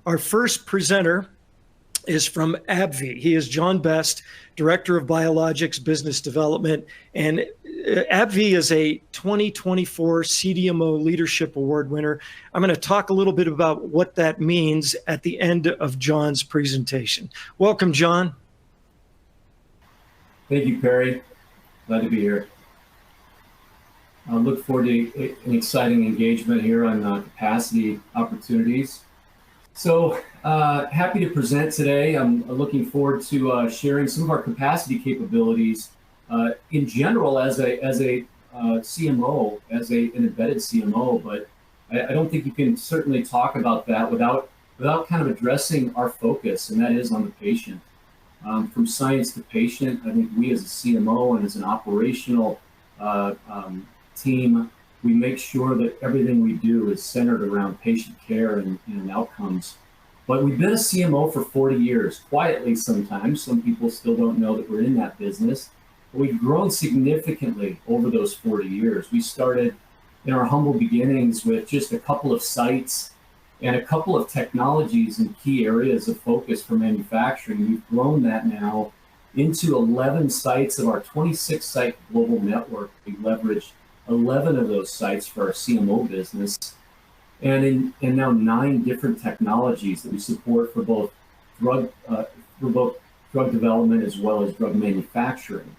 Our first presenter is from AbbVie. He is John Best, Director of Biologics Business Development. And AbbVie is a 2024 CDMO Leadership Award winner. I'm going to talk a little bit about what that means at the end of John's presentation. Welcome, John. Thank you, Perry. Glad to be here. I look forward to an exciting engagement here on capacity opportunities. So happy to present today. I'm looking forward to sharing some of our capacity capabilities in general as a CMO, as an embedded CMO. But I don't think you can certainly talk about that without kind of addressing our focus, and that is on the patient. From science to patient, I think we as a CMO and as an operational team, we make sure that everything we do is centered around patient care and outcomes. But we've been a CMO for 40 years, quietly sometimes. Some people still don't know that we're in that business. But we've grown significantly over those 40 years. We started in our humble beginnings with just a couple of sites and a couple of technologies and key areas of focus for manufacturing. We've grown that now into 11 sites of our 26-site global network. We leverage 11 of those sites for our CMO business, and now 9 different technologies that we support for both drug development as well as drug manufacturing.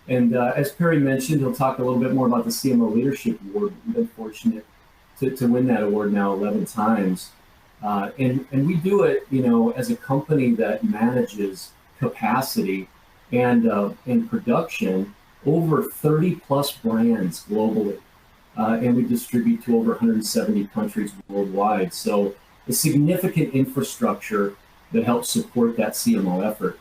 And as Perry mentioned, he'll talk a little bit more about the CMO Leadership Award. We've been fortunate to win that award now 11 times. And we do it, as a company that manages capacity and production over 30 plus brands globally. And we distribute to over 170 countries worldwide. So a significant infrastructure that helps support that CMO effort.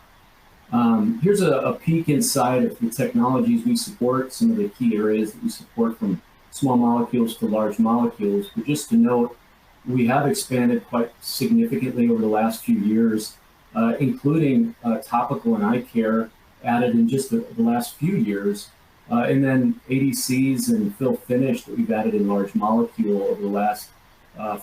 Here's a peek inside of the technologies we support, some of the key areas that we support from small molecules to large molecules. But just to note, we have expanded quite significantly over the last few years, including topical and eye care added in just the last few years. And then ADCs and fill finish that we've added in large molecule over the last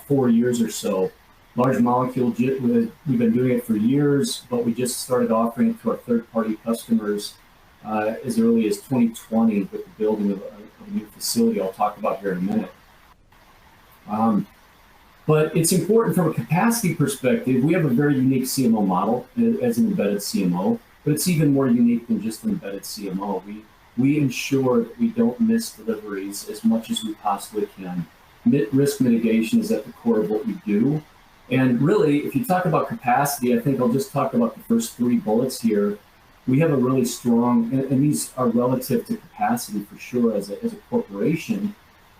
4 years or so. Large molecule, we've been doing it for years, but we just started offering it to our third-party customers as early as 2020 with the building of a new facility I'll talk about here in a minute. But it's important from a capacity perspective. We have a very unique CMO model as an embedded CMO, but it's even more unique than just an embedded CMO. We ensure that we don't miss deliveries as much as we possibly can. Risk mitigation is at the core of what we do. And really, if you talk about capacity, I think I'll just talk about the first 3 bullets here. We have a really strong, and these are relative to capacity for sure as a corporation,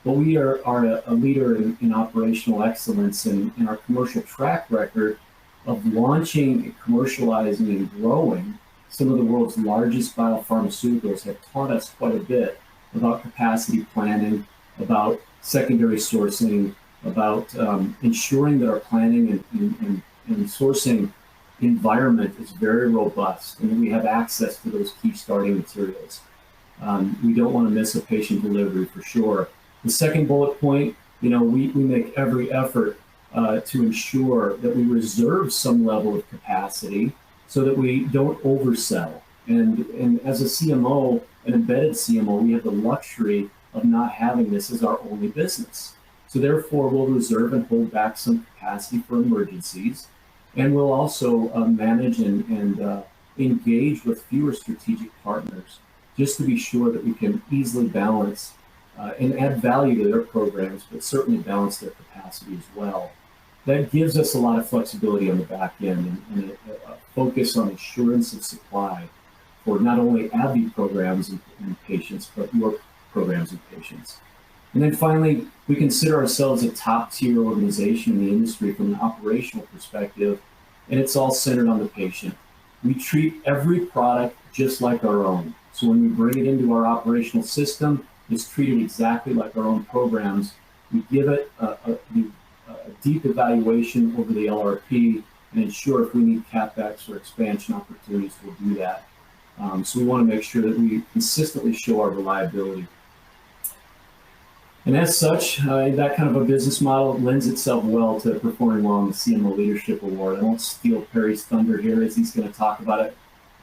but we are a leader in operational excellence, and our commercial track record of launching and commercializing and growing some of the world's largest biopharmaceuticals have taught us quite a bit about capacity planning, about secondary sourcing, about ensuring that our planning and sourcing environment is very robust and that we have access to those key starting materials. We don't want to miss a patient delivery for sure. The second bullet point, we make every effort to ensure that we reserve some level of capacity so that we don't oversell. And as a CMO, an embedded CMO, we have the luxury of not having this as our only business. So therefore, we'll reserve and hold back some capacity for emergencies. And we'll also manage and engage with fewer strategic partners just to be sure that we can easily balance and add value to their programs, but certainly balance their capacity as well. That gives us a lot of flexibility on the back end and a focus on assurance of supply for not only AbbVie programs and patients, but your programs and patients. And then finally, we consider ourselves a top-tier organization in the industry from an operational perspective, and it's all centered on the patient. We treat every product just like our own. So when we bring it into our operational system, it's treated exactly like our own programs. We give it a deep evaluation over the LRP and ensure if we need CapEx or expansion opportunities, we'll do that. So we want to make sure that we consistently show our reliability. And as such, that kind of a business model lends itself well to performing well on the CMO Leadership Award. I won't steal Perry's thunder here as he's going to talk about it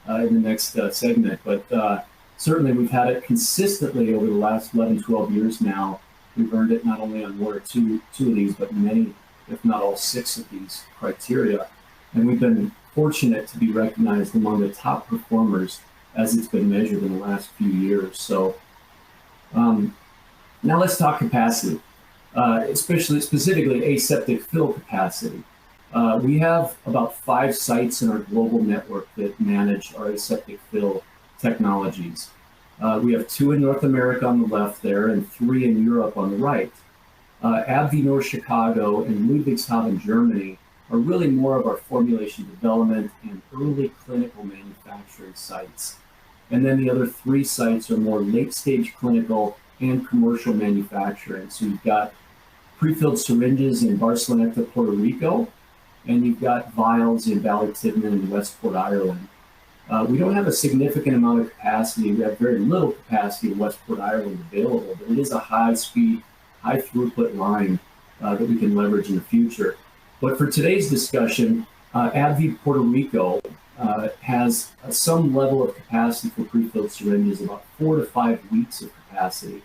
in the next segment, but certainly we've had it consistently over the last 11, 12 years now. We've earned it not only on one or two of these, but many, if not all 6 of these criteria. And we've been fortunate to be recognized among the top performers as it's been measured in the last few years. So now let's talk capacity, specifically aseptic fill capacity. We have about 5 sites in our global network that manage our aseptic fill technologies. We have 2 in North America on the left there and 3 in Europe on the right. AbbVie North Chicago and Ludwigshafen, Germany are really more of our formulation development and early clinical manufacturing sites. And then the other 3 sites are more late-stage clinical and commercial manufacturing. So you've got prefilled syringes in Barceloneta, Puerto Rico, and you've got vials in Ballytibman and Westport, Ireland. We don't have a significant amount of capacity. We have very little capacity in Westport, Ireland available, but it is a high-speed, high-throughput line that we can leverage in the future. But for today's discussion, AbbVie Puerto Rico has some level of capacity for prefilled syringes, about 4 to 5 weeks of capacity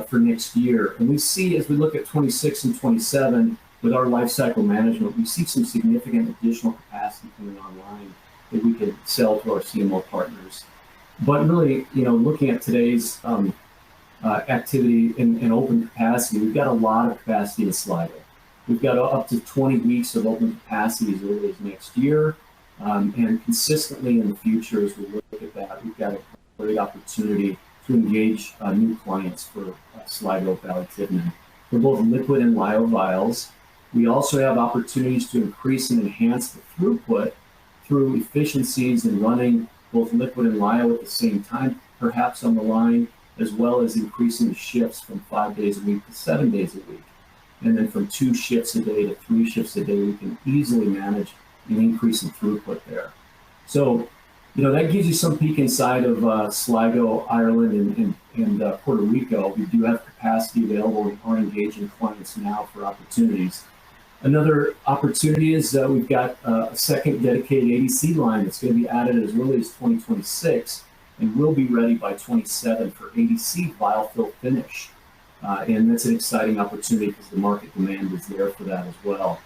for next year. And we see, as we look at 26 and 27, with our lifecycle management, we see some significant additional capacity coming online that we can sell to our CMO partners. But really, looking at today's activity in open capacity, we've got a lot of capacity in Sligo. We've got up to 20 weeks of open capacity as early as next year. And consistently in the future, as we look at that, we've got a great opportunity to engage new clients for Sligo Ballytibman. For both liquid and lyo vials, we also have opportunities to increase and enhance the throughput through efficiencies in running both liquid and lyo at the same time, perhaps on the line, as well as increasing the shifts from 5 days a week to 7 days a week. And then from 2 shifts a day to 3 shifts a day, we can easily manage an increase in throughput there. So, that gives you some peek inside of Sligo, Ireland, and Puerto Rico. We do have capacity available and are engaging clients now for opportunities. Another opportunity is we've got a second dedicated ADC line that's going to be added as early as 2026 and will be ready by 27 for ADC vial fill finish. And that's an exciting opportunity because the market demand is there for that as well.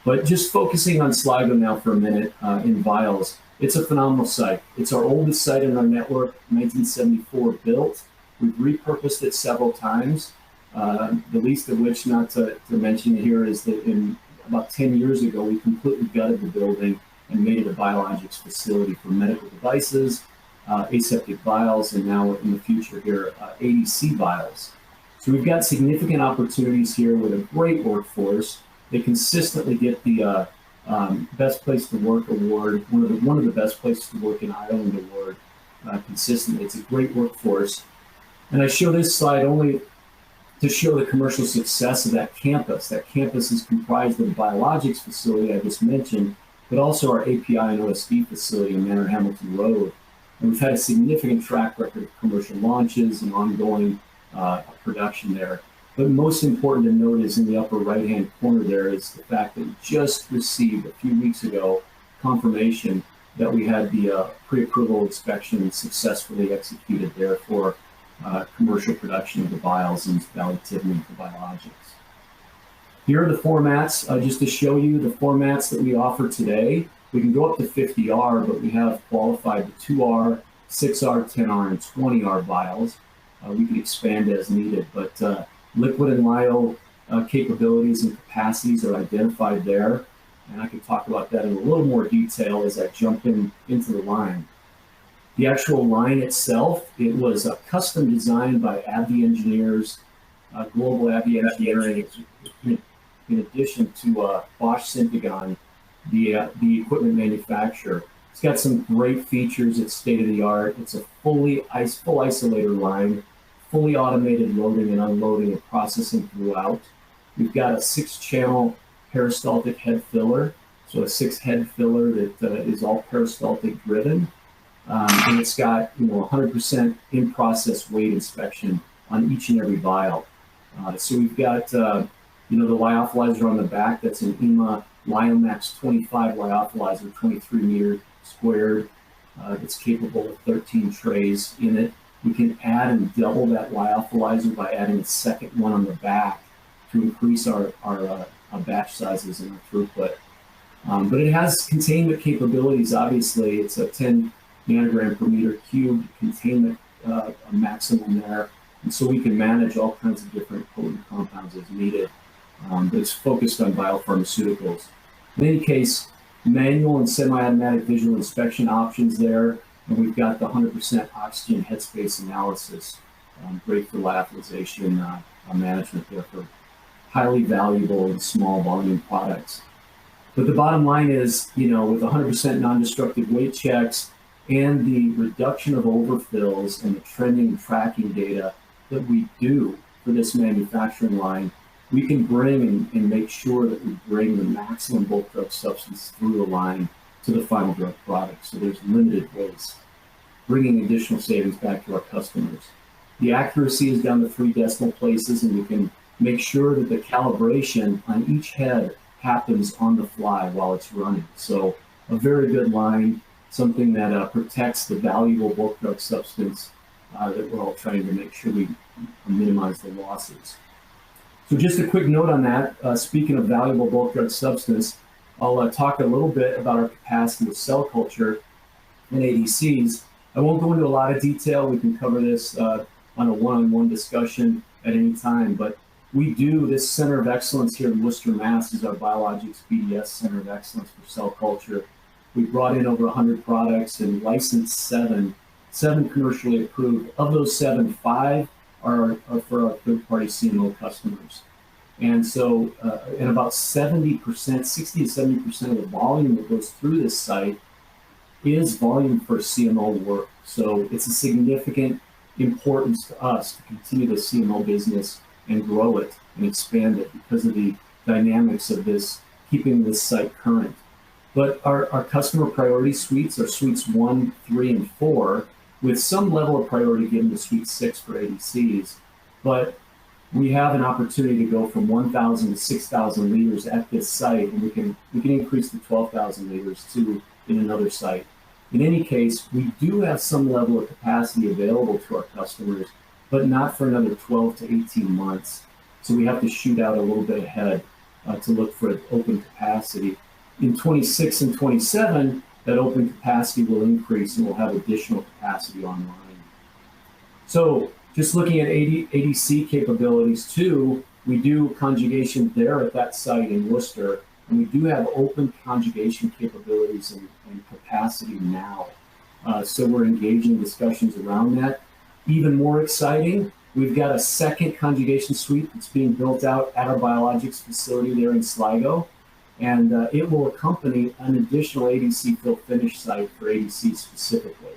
But just focusing on Sligo now for a minute in vials, it's a phenomenal site. It's our oldest site in our network, 1974 built. We've repurposed it several times. The least of which, not to mention here, is that in about 10 years ago, we completely gutted the building and made it a biologics facility for medical devices, aseptic vials, and now in the future here, ADC vials. So we've got significant opportunities here with a great workforce. They consistently get the Best Place to Work award, one of the best places to work in Ireland award consistently. It's a great workforce. And I show this slide only to show the commercial success of that campus. That campus is comprised of the biologics facility I just mentioned, but also our API and OSD facility in Manor Hamilton Road. And we've had a significant track record of commercial launches and ongoing production there. But most important to note is in the upper right-hand corner there is the fact that we just received a few weeks ago confirmation that we had the pre-approval inspection successfully executed there for commercial production of the vials in Ballytibman for biologics. Here are the formats, just to show you the formats that we offer today. We can go up to 50R, but we have qualified the 2R, 6R, 10R, and 20R vials. We can expand as needed, but liquid and lyo capabilities and capacities are identified there. And I can talk about that in a little more detail as I jump into the line. The actual line itself, it was custom designed by AbbVie engineers, global AbbVie engineering, in addition to Bosch Syntegon, the equipment manufacturer. It's got some great features. It's state-of-the-art. It's a full isolator line, fully automated loading and unloading and processing throughout. We've got a 6-channel peristaltic head filler, so a 6-head filler that is all peristaltic driven. And it's got 100% in-process weight inspection on each and every vial. So we've got, the lyophilizer on the back. That's an EMA Lyomax 25 lyophilizer, 23 meters squared. That's capable of 13 trays in it. We can add and double that lyophilizer by adding a second one on the back to increase our batch sizes and our throughput. But it has containment capabilities. Obviously, it's a 10 nanogram per meter cubed containment maximum there. And so we can manage all kinds of different potent compounds as needed. But it's focused on biopharmaceuticals. In any case, manual and semi-automatic visual inspection options there. And we've got the 100% oxygen headspace analysis. Great for lyophilization management there for highly valuable and small volume products. But the bottom line is, with 100% non-destructive weight checks and the reduction of overfills and the trending and tracking data that we do for this manufacturing line, we can bring and make sure that we bring the maximum bulk drug substance through the line to the final drug product. So there's limited waste, bringing additional savings back to our customers. The accuracy is down to 3 decimal places, and we can make sure that the calibration on each head happens on the fly while it's running. So a very good line, something that protects the valuable bulk drug substance that we're all trying to make sure we minimize the losses. So just a quick note on that. Speaking of valuable bulk drug substance, I'll talk a little bit about our capacity with cell culture and ADCs. I won't go into a lot of detail. We can cover this on a one-on-one discussion at any time, but we do this Center of Excellence here in Worcester, Mass. is our Biologics BDS Center of Excellence for cell culture. We brought in over 100 products and licensed seven commercially approved. Of those 7, 5 are for our third-party CMO customers. And so, and about 70%, 60 to 70% of the volume that goes through this site is volume for CMO work. So it's a significant importance to us to continue the CMO business and grow it and expand it because of the dynamics of this, keeping this site current. But our customer priority suites are suites 1, 3, and 4, with some level of priority given to suite 6 for ADCs. But we have an opportunity to go from 1,000 to 6,000 liters at this site, and we can increase to 12,000 liters too in another site. In any case, we do have some level of capacity available to our customers, but not for another 12 to 18 months. So we have to shoot out a little bit ahead to look for open capacity. In 26 and 27, that open capacity will increase and we'll have additional capacity online. So just looking at ADC capabilities too, we do conjugation there at that site in Worcester, and we do have open conjugation capabilities and capacity now. So we're engaging discussions around that. Even more exciting, we've got a second conjugation suite that's being built out at our biologics facility there in Sligo. And it will accompany an additional ADC fill finish site for ADC specifically.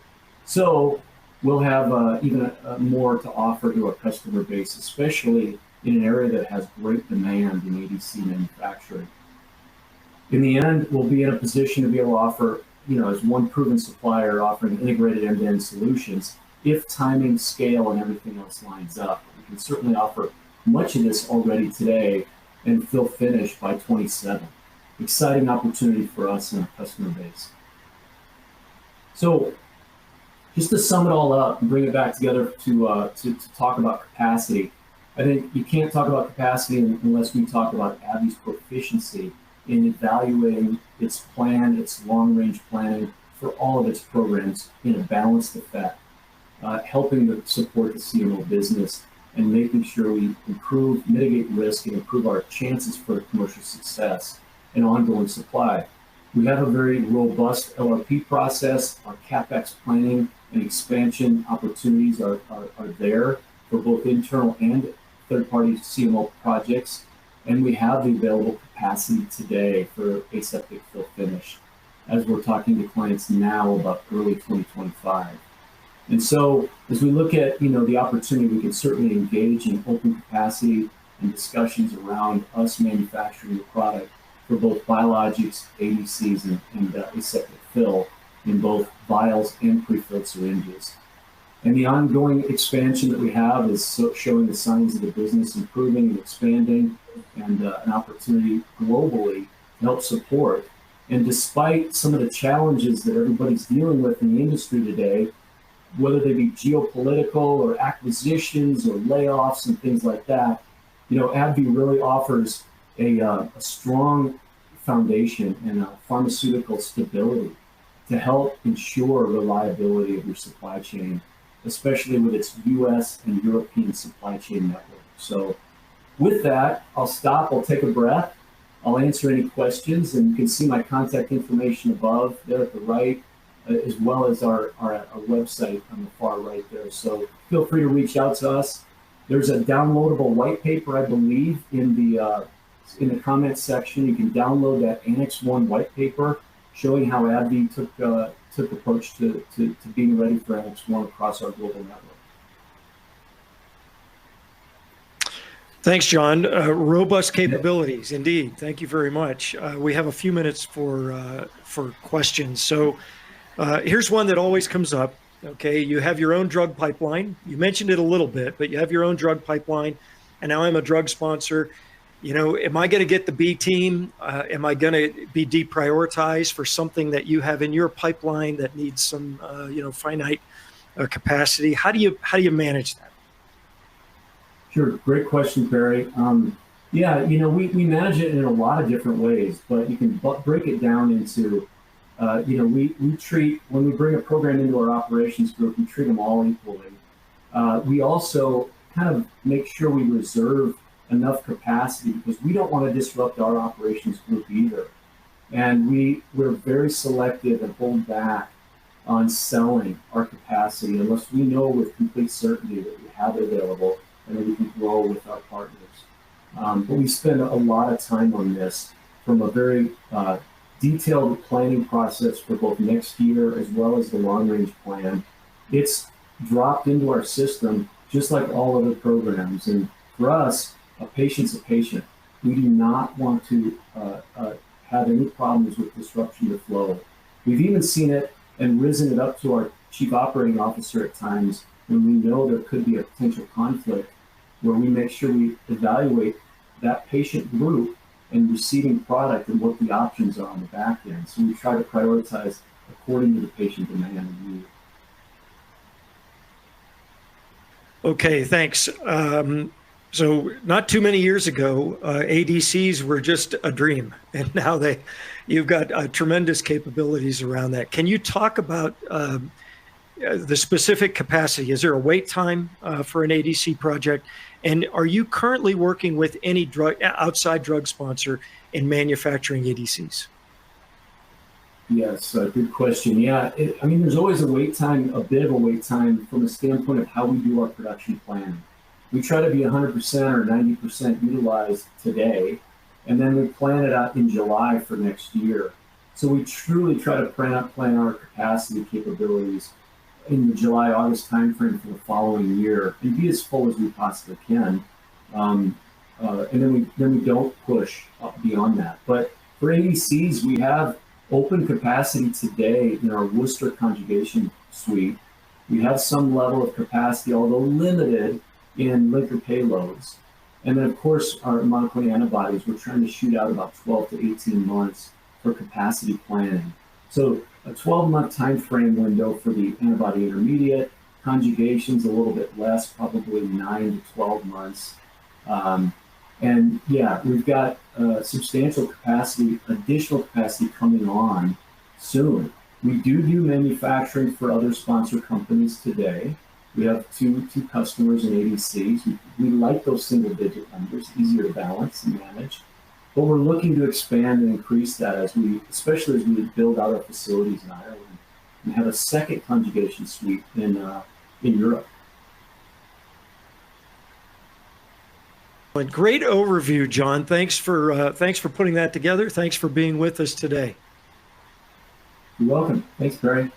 So we'll have even more to offer to our customer base, especially in an area that has great demand in ADC manufacturing. In the end, we'll be in a position to be able to offer, as one proven supplier offering integrated end-to-end solutions, if timing, scale, and everything else lines up. We can certainly offer much of this already today and fill finish by 27. Exciting opportunity for us and our customer base. So just to sum it all up and bring it back together to talk about capacity, I think you can't talk about capacity unless we talk about AbbVie's proficiency in evaluating its plan, its long-range planning for all of its programs in a balanced effect, helping to support the CMO business and making sure we improve, mitigate risk, and improve our chances for commercial success and ongoing supply. We have a very robust LRP process. Our CapEx planning and expansion opportunities are there for both internal and third-party CMO projects. And we have the available capacity today for aseptic fill finish, as we're talking to clients now about early 2025. And so as we look at the opportunity, we can certainly engage in open capacity and discussions around us manufacturing the product for both biologics, ADCs, and aseptic fill in both vials and prefilled syringes. And the ongoing expansion that we have is showing the signs of the business improving and expanding, and an opportunity globally to help support. And despite some of the challenges that everybody's dealing with in the industry today, whether they be geopolitical or acquisitions or layoffs and things like that, AbbVie really offers a strong foundation and a pharmaceutical stability to help ensure reliability of your supply chain, especially with its US and European supply chain network. So with that, I'll stop, I'll take a breath, I'll answer any questions, and you can see my contact information above there at the right, as well as our website on the far right there. So feel free to reach out to us. There's a downloadable white paper, I believe, in the comments section. You can download that Annex 1 white paper showing how AbbVie took approach to being ready for Annex 1 across our global network. Thanks, John. Robust capabilities, indeed. Thank you very much. We have a few minutes for questions. So here's one that always comes up. Okay, you have your own drug pipeline. You mentioned it a little bit, but you have your own drug pipeline, and now I'm a drug sponsor. Am I going to get the B team? Am I going to be deprioritized for something that you have in your pipeline that needs some, finite capacity? How do you manage that? Sure, great question, Barry. We manage it in a lot of different ways, but you can break it down into, we treat, when we bring a program into our operations group, we treat them all equally. We also kind of make sure we reserve enough capacity because we don't want to disrupt our operations group either. And we're very selective and hold back on selling our capacity unless we know with complete certainty that we have it available and that we can grow with our partners. But we spend a lot of time on this from a very detailed planning process for both next year as well as the long-range plan. It's dropped into our system just like all other programs. And for us, a patient's a patient. We do not want to have any problems with disruption to flow. We've even seen it and risen it up to our chief operating officer at times when we know there could be a potential conflict, where we make sure we evaluate that patient group and receiving product and what the options are on the back end. So we try to prioritize according to the patient demand and need. Okay, thanks. So not too many years ago, ADCs were just a dream, and now you've got tremendous capabilities around that. Can you talk about the specific capacity? Is there a wait time for an ADC project? And are you currently working with any outside drug sponsor in manufacturing ADCs? Yes, good question. Yeah, there's always a wait time, a bit of a wait time from the standpoint of how we do our production planning. We try to be 100% or 90% utilized today, and then we plan it out in July for next year. So we truly try to plan our capacity capabilities in the July-August timeframe for the following year and be as full as we possibly can. And then we don't push up beyond that. But for ADCs, we have open capacity today in our Worcester conjugation suite. We have some level of capacity, although limited in linker payloads. And then, of course, our monoclonal antibodies, we're trying to shoot out about 12 to 18 months for capacity planning. So a 12-month time frame window for the antibody intermediate, conjugations a little bit less, probably 9 to 12 months. And yeah, we've got substantial capacity, additional capacity coming on soon. We do manufacturing for other sponsor companies today. We have two customers in ADCs. We like those single-digit numbers, easier to balance and manage. But we're looking to expand and increase that especially as we build out our facilities in Ireland and have a second conjugation suite in Europe. Great overview, John. Thanks for putting that together. Thanks for being with us today. You're welcome. Thanks, Barry.